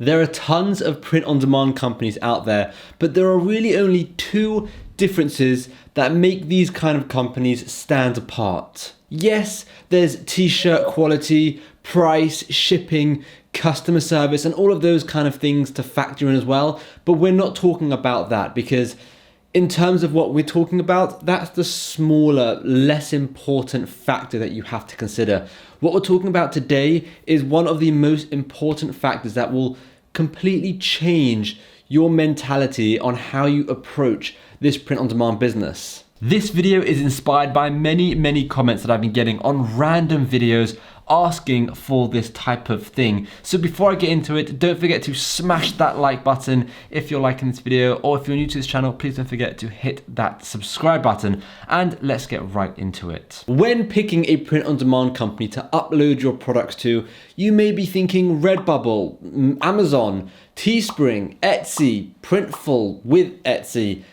There are tons of print-on-demand companies out there, but there are really only two differences that make these kind of companies stand apart. Yes, there's t-shirt quality, price, shipping, customer service, and all of those kind of things to factor in as well, but we're not talking about that because in terms of what we're talking about, that's the smaller, less important factor that you have to consider. What we're talking about today is one of the most important factors that will completely change your mentality on how you approach this print-on-demand business. This video is inspired by many comments that I've been getting on random videos asking for this type of thing. So before I get into it, don't forget to smash that like button if you're liking this video, or if you're new to this channel, please don't forget to hit that subscribe button, and let's get right into it. When picking a print-on-demand company to upload your products to, you may be thinking Redbubble, Amazon, Teespring, Etsy, Printful with Etsy,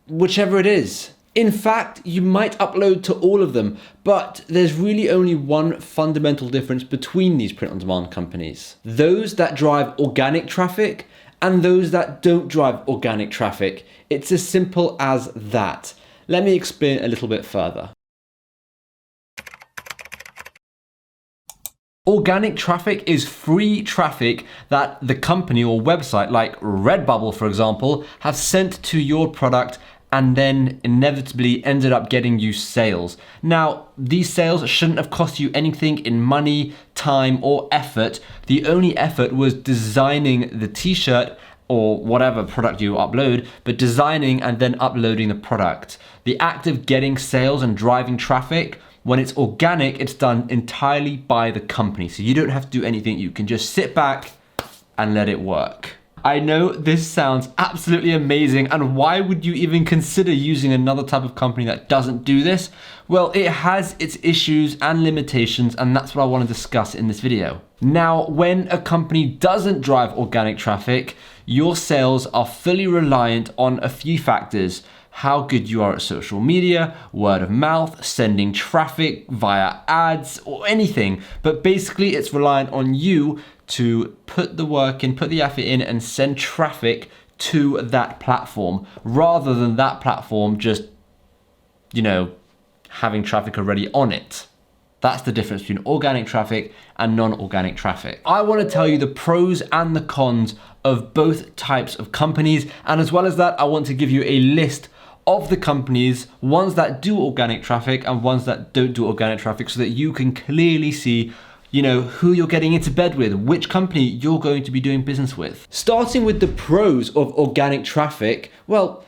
whichever it is. In fact, you might upload to all of them, but there's really only one fundamental difference between these print-on-demand companies. Those that drive organic traffic and those that don't drive organic traffic. It's as simple as that. Let me explain a little bit further. Organic traffic is free traffic that the company or website like Redbubble, for example, have sent to your product and then inevitably ended up getting you sales. Now, these sales shouldn't have cost you anything in money, time, or effort. The only effort was designing the t-shirt or whatever product you upload, but designing and then uploading the product. The act of getting sales and driving traffic, when it's organic, it's done entirely by the company. So you don't have to do anything. You can just sit back and let it work. I know this sounds absolutely amazing, and why would you even consider using another type of company that doesn't do this? Well, it has its issues and limitations, and that's what I want to discuss in this video. Now, when a company doesn't drive organic traffic, your sales are fully reliant on a few factors: how good you are at social media, word of mouth, sending traffic via ads, or anything. But basically, it's reliant on you to put the work in, put the effort in, and send traffic to that platform, rather than that platform just, having traffic already on it. That's the difference between organic traffic and non-organic traffic. I want to tell you the pros and the cons of both types of companies, and as well as that, I want to give you a list of the companies, ones that do organic traffic and ones that don't do organic traffic, so that you can clearly see who you're getting into bed with, which company you're going to be doing business with. Starting with the pros of organic traffic, well,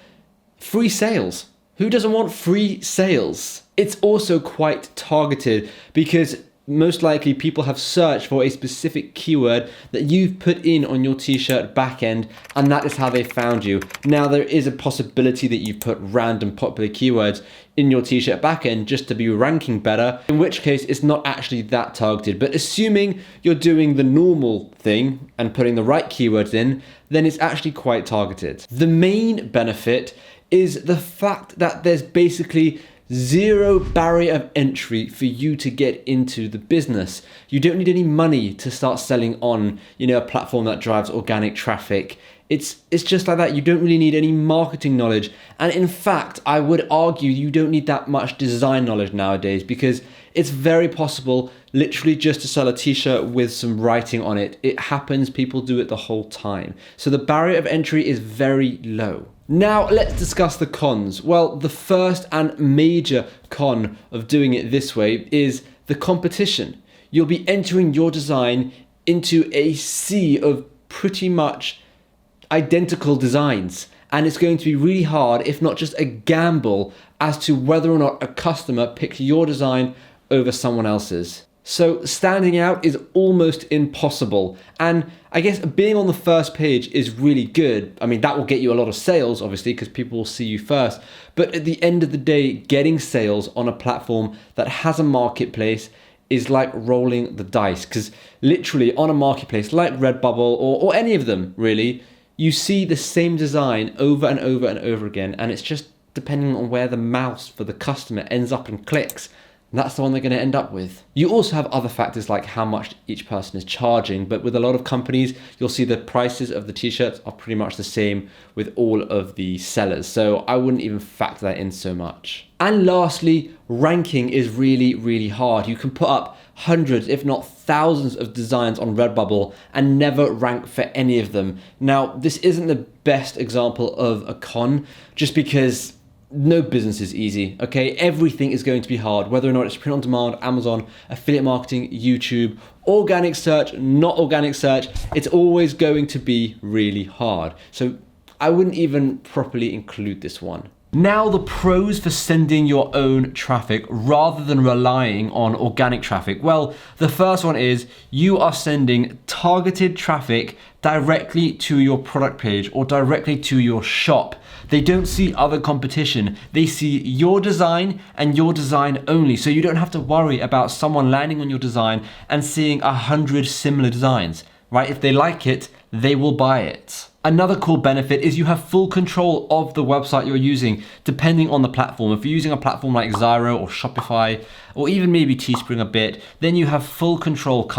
free sales. Who doesn't want free sales? It's also quite targeted because most likely people have searched for a specific keyword that you've put in on your t-shirt backend, and that is how they found you. Now, there is a possibility that you've put random popular keywords in your t-shirt backend just to be ranking better, in which case it's not actually that targeted. But assuming you're doing the normal thing and putting the right keywords in, then it's actually quite targeted. The main benefit is the fact that there's basically zero barrier of entry for you to get into the business. You don't need any money to start selling on, a platform that drives organic traffic. It's just like that. You don't really need any marketing knowledge. And in fact, I would argue you don't need that much design knowledge nowadays, because it's very possible literally just to sell a t-shirt with some writing on it. It happens, people do it the whole time. So the barrier of entry is very low. Now let's discuss the cons. Well, the first and major con of doing it this way is the competition. You'll be entering your design into a sea of pretty much identical designs, and it's going to be really hard, if not just a gamble, as to whether or not a customer picks your design over someone else's. So standing out is almost impossible, and I guess being on the first page is really good. I mean, that will get you a lot of sales, obviously, because people will see you first, but at the end of the day, getting sales on a platform that has a marketplace is like rolling the dice, because literally on a marketplace like Redbubble or any of them really, you see the same design over and over and over again, and it's just depending on where the mouse for the customer ends up and clicks. that's the one they're going to end up with. You also have other factors like how much each person is charging, but with a lot of companies, you'll see the prices of the t-shirts are pretty much the same with all of the sellers. So I wouldn't even factor that in so much. And lastly, ranking is really, really hard. You can put up hundreds, if not thousands of designs on Redbubble and never rank for any of them. Now, this isn't the best example of a con, just because no business is easy, okay? Everything is going to be hard, whether or not it's print on demand, Amazon, affiliate marketing, YouTube, organic search, not organic search, it's always going to be really hard. So I wouldn't even properly include this one. Now, the pros for sending your own traffic rather than relying on organic traffic. Well, the first one is you are sending targeted traffic directly to your product page or directly to your shop. They don't see other competition. They see your design and your design only. So you don't have to worry about someone landing on your design and seeing 100 similar designs, right? If they like it, they will buy it. Another cool benefit is you have full control of the website you're using, depending on the platform. If you're using a platform like Xero or Shopify, or even maybe Teespring a bit, then you have full control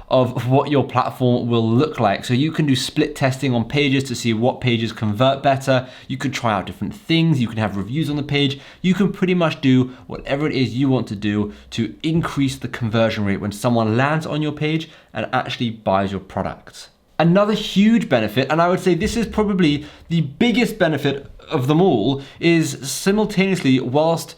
of what your platform will look like. So you can do split testing on pages to see what pages convert better. You could try out different things. You can have reviews on the page. You can pretty much do whatever it is you want to do to increase the conversion rate when someone lands on your page and actually buys your product. Another huge benefit, and I would say this is probably the biggest benefit of them all, is simultaneously, whilst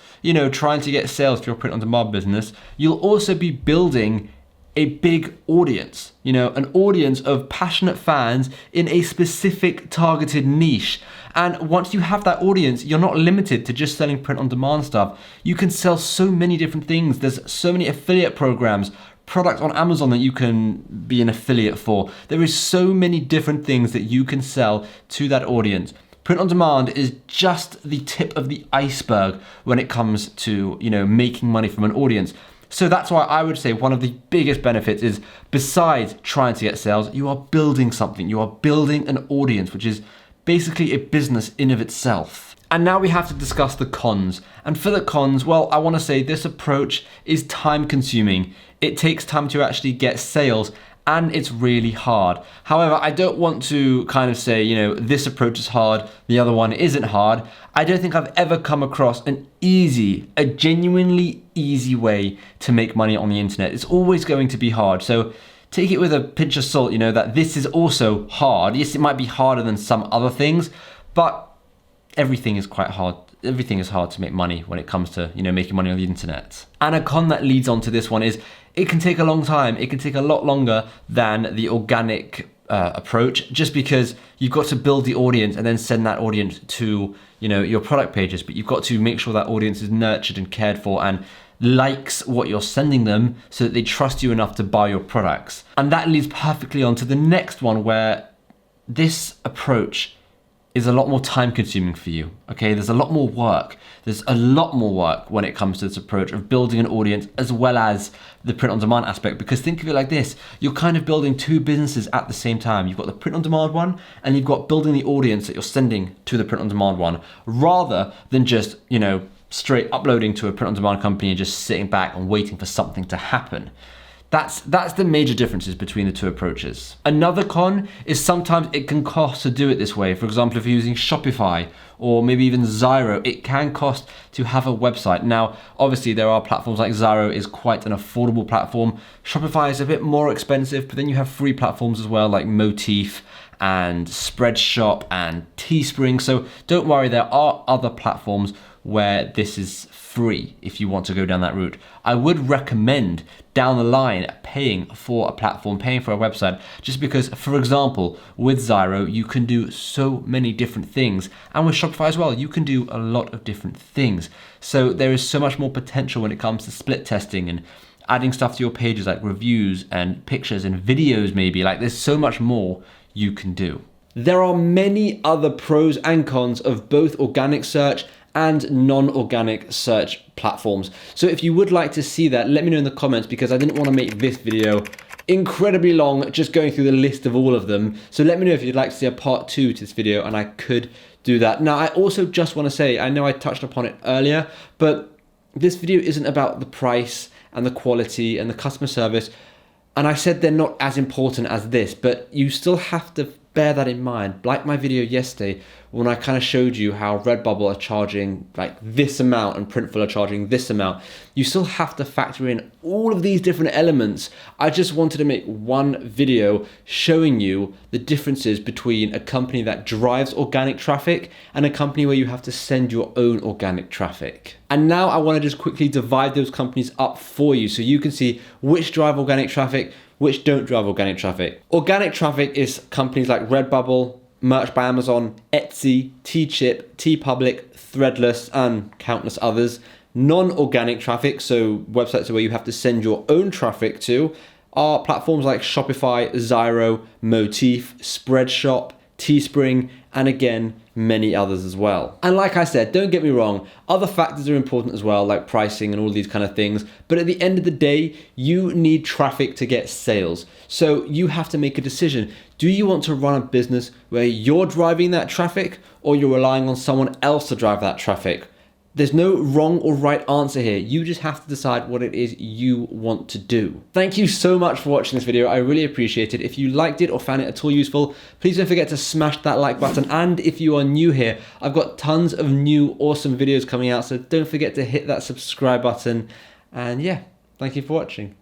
trying to get sales for your print on demand business, you'll also be building a big audience, an audience of passionate fans in a specific targeted niche. And once you have that audience, you're not limited to just selling print on demand stuff. You can sell so many different things. There's so many affiliate programs, products on Amazon that you can be an affiliate for. There is so many different things that you can sell to that audience. Print on demand is just the tip of the iceberg when it comes to, making money from an audience. So that's why I would say one of the biggest benefits is, besides trying to get sales, you are building something. You are building an audience, which is basically a business in of itself. And now we have to discuss the cons. And for the cons, well, I want to say this approach is time consuming. It takes time to actually get sales and it's really hard. However, I don't want to kind of say, this approach is hard, the other one isn't hard. I don't think I've ever come across a genuinely easy way to make money on the internet. It's always going to be hard. So take it with a pinch of salt, that this is also hard. Yes, it might be harder than some other things, but everything is quite hard. Everything is hard to make money when it comes to, making money on the internet. And a con that leads on to this one is it can take a long time. It can take a lot longer than the organic approach, just because you've got to build the audience and then send that audience to, your product pages. But you've got to make sure that audience is nurtured and cared for and likes what you're sending them so that they trust you enough to buy your products. And that leads perfectly on to the next one, where this approach is a lot more time consuming for you, okay? There's a lot more work. There's a lot more work when it comes to this approach of building an audience as well as the print on demand aspect, because think of it like this, you're kind of building two businesses at the same time. You've got the print on demand one and you've got building the audience that you're sending to the print on demand one, rather than just, straight uploading to a print on demand company and just sitting back and waiting for something to happen. That's the major differences between the two approaches. Another con is sometimes it can cost to do it this way. For example, if you're using Shopify or maybe even Xero, it can cost to have a website. Now, obviously there are platforms like Xero is quite an affordable platform. Shopify is a bit more expensive, but then you have free platforms as well like Motif and Spreadshop and Teespring. So don't worry, there are other platforms where this is free if you want to go down that route. I would recommend down the line paying for a platform, paying for a website, just because, for example, with Xero, you can do so many different things. And with Shopify as well, you can do a lot of different things. So there is so much more potential when it comes to split testing and adding stuff to your pages like reviews and pictures and videos maybe. Like there's so much more you can do. There are many other pros and cons of both organic search and non-organic search platforms. So if you would like to see that, let me know in the comments, because I didn't want to make this video incredibly long just going through the list of all of them. So let me know if you'd like to see a part 2 to this video, and I could do that. Now, I also just want to say, I know I touched upon it earlier, but this video isn't about the price and the quality and the customer service. And I said they're not as important as this, but you still have to bear that in mind. Like my video yesterday, when I kind of showed you how Redbubble are charging like this amount and Printful are charging this amount, you still have to factor in all of these different elements. I just wanted to make one video showing you the differences between a company that drives organic traffic and a company where you have to send your own organic traffic. And now I want to just quickly divide those companies up for you so you can see which drive organic traffic, which don't drive organic traffic. Organic traffic is companies like Redbubble, Merch by Amazon, Etsy, Teechip, TeePublic, Threadless, and countless others. Non-organic traffic, so websites where you have to send your own traffic to, are platforms like Shopify, Zyro, Motif, Spreadshop, Teespring, and again, many others as well. And like I said, don't get me wrong, other factors are important as well, like pricing and all these kind of things. But at the end of the day, you need traffic to get sales. So you have to make a decision. Do you want to run a business where you're driving that traffic or you're relying on someone else to drive that traffic? There's no wrong or right answer here. You just have to decide what it is you want to do. Thank you so much for watching this video. I really appreciate it. If you liked it or found it at all useful, please don't forget to smash that like button. And if you are new here, I've got tons of new awesome videos coming out, so don't forget to hit that subscribe button. And yeah, thank you for watching.